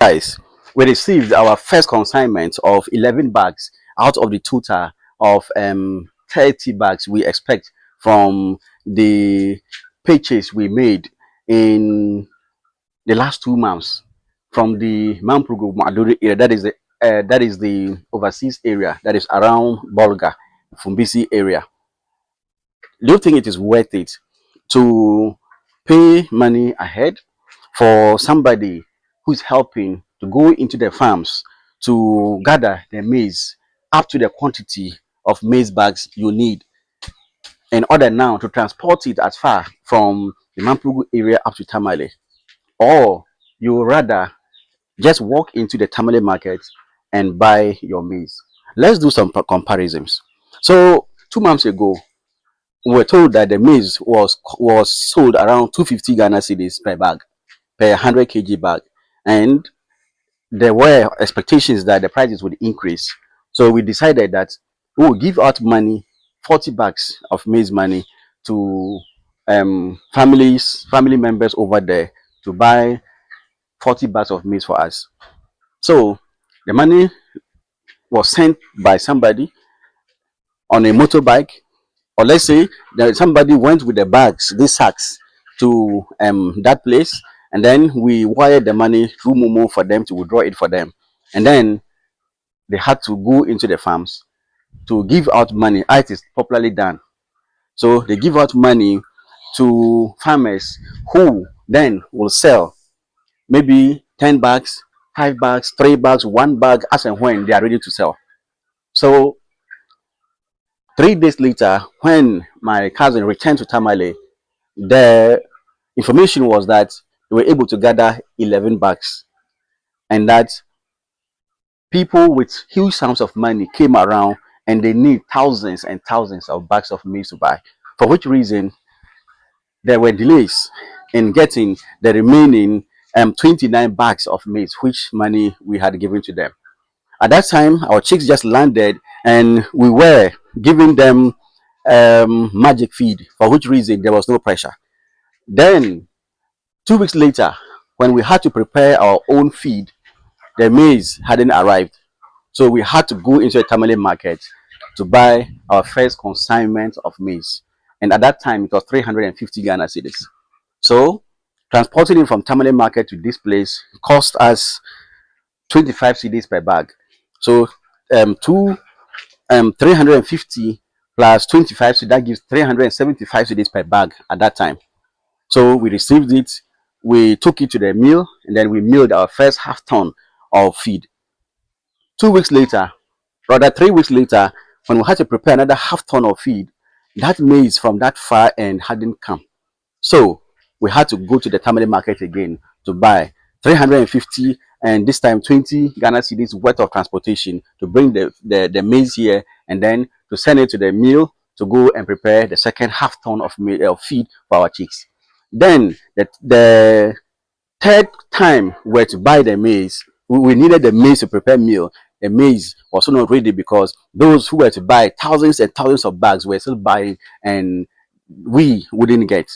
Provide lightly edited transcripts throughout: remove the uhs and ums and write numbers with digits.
Guys, we received our first consignment of 11 bags out of the total of 30 bags we expect from the purchase we made in the last 2 months from the Mamprugu Maduri area. That is the overseas area that is around Bolga, Fumbisi area. Do you think it is worth it to pay money ahead for somebody who's helping to go into the farms to gather the maize up to the quantity of maize bags you need in order now to transport it as far from the Mampugu area up to Tamale? Or you rather just walk into the Tamale market and buy your maize? Let's do some comparisons. So 2 months ago, we were told that the maize was sold around 250 Ghana cedis per bag, per 100 kg bag, and there were expectations that the prices would increase. So we decided that we will give out money, 40 bags of maize money to family members over there to buy 40 bags of maize for us. So the money was sent by somebody on a motorbike, or let's say that somebody went with the bags, these sacks, to that place, and then we wired the money through Momo for them to withdraw it for them, and then they had to go into the farms to give out money. It is popularly done. So they give out money to farmers who then will sell maybe 10 bags, 5 bags, 3 bags, 1 bag as and when they are ready to sell. So 3 days later, when my cousin returned to Tamale, the information was that they were able to gather 11 bags, and that people with huge sums of money came around and they need thousands and thousands of bags of maize to buy. For which reason, there were delays in getting the remaining 29 bags of maize, which money we had given to them. At that time, our chicks just landed and we were giving them magic feed, for which reason there was no pressure. Then, 2 weeks later, when we had to prepare our own feed, the maize hadn't arrived. So we had to go into a Tamale market to buy our first consignment of maize. And at that time, it was 350 Ghana cedis. So transporting it from Tamale market to this place cost us 25 cedis per bag. So two 350 plus 25, so that gives 375 cedis per bag at that time. So we received it, we took it to the mill, and then we milled our first half ton of feed. 2 weeks later, rather 3 weeks later, when we had to prepare another half ton of feed, that maize from that far end hadn't come. So we had to go to the Tamale market again to buy 350 and this time 20 Ghana cedis worth of transportation to bring the maize here, and then to send it to the mill to go and prepare the second half ton of feed for our chicks. Then the third time we were to buy the maize, we needed the maize to prepare meal. The maize was also not ready because those who were to buy thousands and thousands of bags were still buying, and we wouldn't get.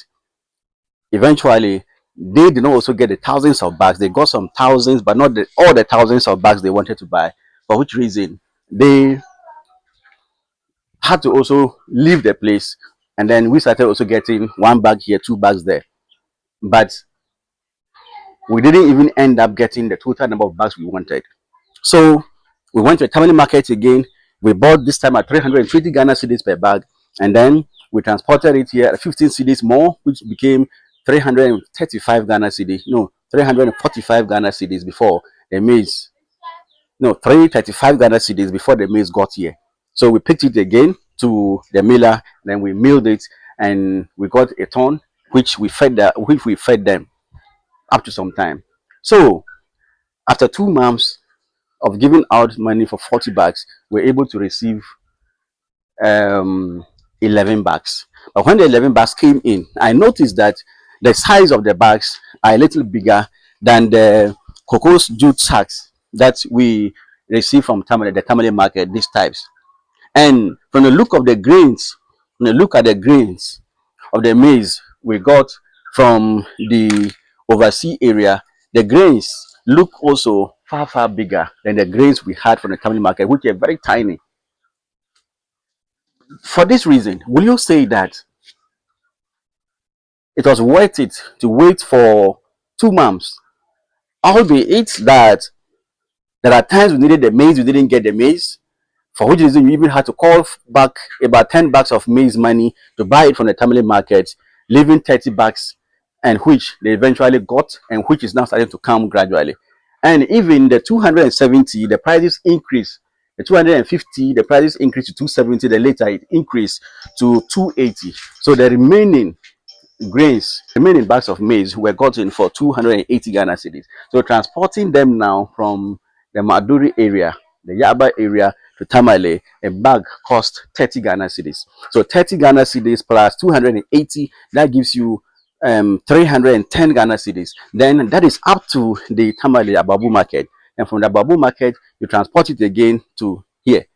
Eventually, they did not also get the thousands of bags. They got some thousands, but not all the thousands of bags they wanted to buy. For which reason, they had to also leave the place. And then we started also getting 1 bag here, 2 bags there. But we didn't even end up getting the total number of bags we wanted. So we went to a Tamale market again. We bought this time at 320 Ghana cedis per bag, and then we transported it here at 15 cedis more, which became 335 Ghana cedis. No, 345 Ghana cedis before the maize. No, 335 Ghana cedis before the maize got here. So we picked it again to the miller, then we milled it, and we got a ton, which we fed them up to some time. So after 2 months of giving out money for 40 bags, we're able to receive 11 bags. But when the 11 bags came in, I noticed that the size of the bags are a little bigger than the cocoa jute sacks that we receive from Tamale, the Tamale market, these types. And from the look of the grains, when you look at the grains of the maize we got from the overseas area, the grains look also far, far bigger than the grains we had from the Tamale market, which are very tiny. For this reason, will you say that it was worth it to wait for 2 months, albeit that there are times we needed the maize, we didn't get the maize, for which reason you even had to call back about 10 bags of maize money to buy it from the Tamale market, leaving 30 bags, and which they eventually got, and which is now starting to come gradually. And even the 270, the prices increased. The 250, the prices increased to 270, the later it increased to 280. So the remaining bags of maize were gotten for 280 Ghana cedis. So transporting them now from the Maduri area, the Yaba area to Tamale, a bag cost 30 Ghana cedis. So 30 Ghana cedis plus 280, that gives you 310 Ghana cedis. Then that is up to the Tamale Ababu market. And from the Ababu market, you transport it again to here,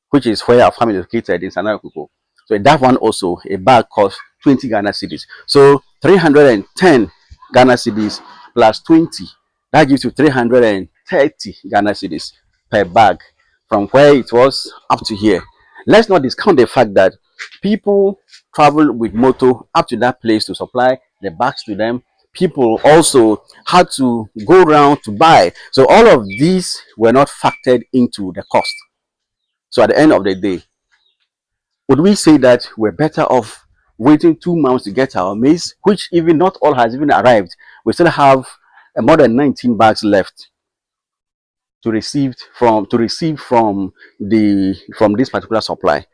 which is where our family is located in Sanakuko. So that one also, a bag costs 20 Ghana cedis. So 310 Ghana cedis plus 20, that gives you 330 Ghana cedis per bag from where it was up to here. Let's not discount the fact that people travel with moto up to that place to supply the bags to them. People also had to go around to buy. So all of these were not factored into the cost. So at the end of the day, would we say that we're better off waiting 2 months to get our maize, which even not all has even arrived? We still have more than 19 bags left to receive from this particular supply.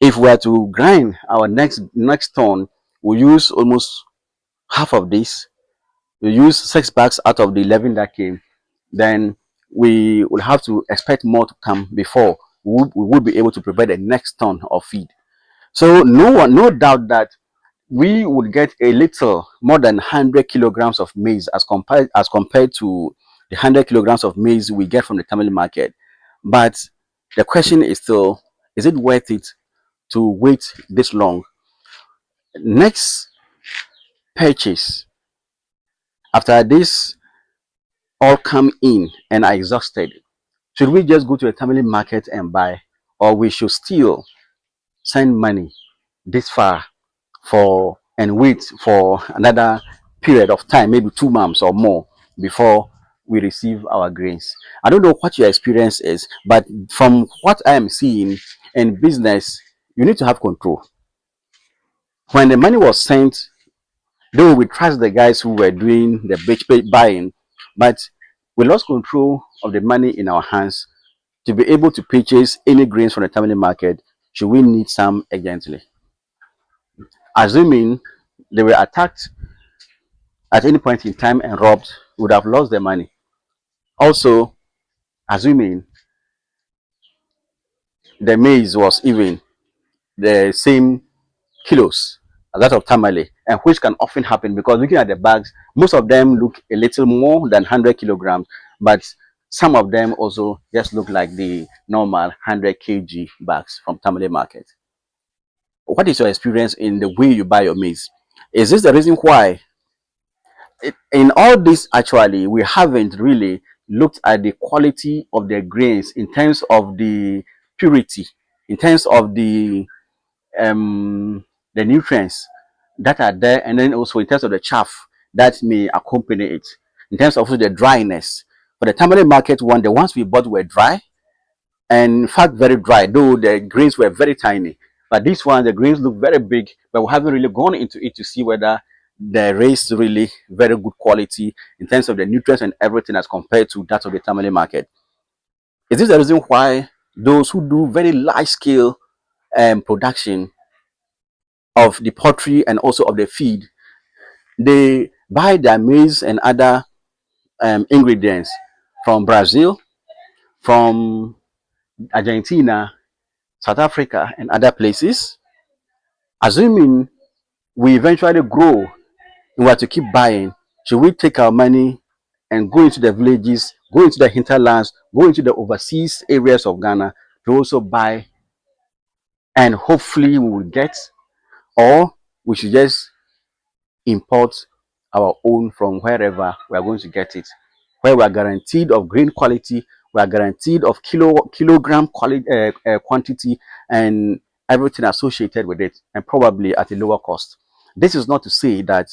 If we are to grind our next ton, we use almost half of this. We use 6 bags out of the 11 that came. Then we will have to expect more to come before we would be able to prepare the next ton of feed. So no doubt that we would get a little more than 100 kilograms of maize as compared to the 100 kilograms of maize we get from the Tamale market. But the question is still, is it worth it to wait this long? Next purchase, after this all come in and are exhausted, should we just go to a Tamale market and buy, or we should still send money this far for and wait for another period of time, maybe 2 months or more, before we receive our grains? I don't know what your experience is, but from what I am seeing in business, you need to have control. When the money was sent, though we trust the guys who were doing the buying, but we lost control of the money in our hands to be able to purchase any grains from the terminal market should we need some urgently. Assuming they were attacked at any point in time and robbed, would have lost their money. Also, assuming the maize was even the same kilos as that of tamale, and which can often happen because looking at the bags, most of them look a little more than 100 kilograms, but some of them also just look like the normal 100 kg bags from tamale market. What is your experience in the way you buy your maize? Is this the reason why in all this actually we haven't really looked at the quality of the grains in terms of the purity, in terms of the nutrients that are there, and then also in terms of the chaff that may accompany it, in terms of the dryness? For the tamale market one, the ones we bought were dry, and in fact very dry, though the grains were very tiny. But this one, the grains look very big, but we haven't really gone into it to see whether there is really very good quality in terms of the nutrients and everything as compared to that of the Tamale market. Is this the reason why those who do very large scale production of the poultry and also of the feed, they buy their maize and other ingredients from Brazil, from Argentina, South Africa, and other places, assuming we eventually grow and we are to keep buying? Should we take our money and go into the villages, go into the hinterlands, go into the overseas areas of Ghana to also buy, and hopefully we will get, or we should just import our own from wherever we are going to get it? where we are guaranteed of grain quality, we are guaranteed of kilogram quality, quantity, and everything associated with it, and probably at a lower cost. This is not to say that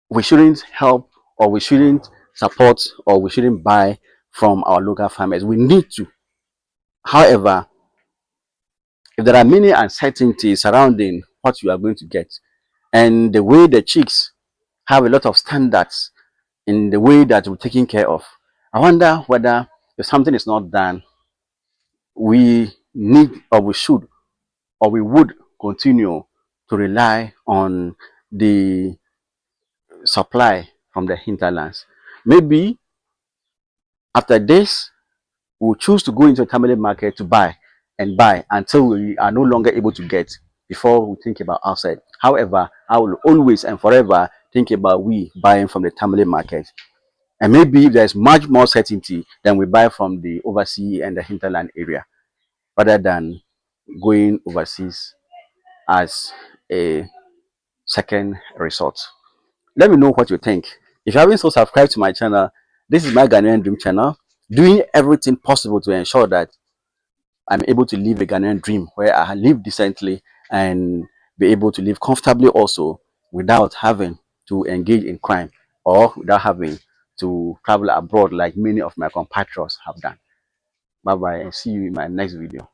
we shouldn't help, or we shouldn't support, or we shouldn't buy from our local farmers. We need to. However, if there are many uncertainties surrounding what you are going to get, and the way the chicks have a lot of standards in the way that we're taking care of, I wonder whether if something is not done, we need, or we should, or we would continue to rely on the supply from the hinterlands. Maybe after this, we'll choose to go into a Tamale market to buy and buy until we are no longer able to get, before we think about outside. However, I will always and forever think about we buying from the Tamale market. And maybe if there's much more certainty, then we buy from the overseas and the hinterland area rather than going overseas as a second resort. Let me know what you think. If you haven't so subscribed to my channel, this is my Ghanaian Dream channel, doing everything possible to ensure that I'm able to live a Ghanaian dream where I live decently and be able to live comfortably also, without having to engage in crime, or without having to travel abroad like many of my compatriots have done. Bye bye, and see you in my next video.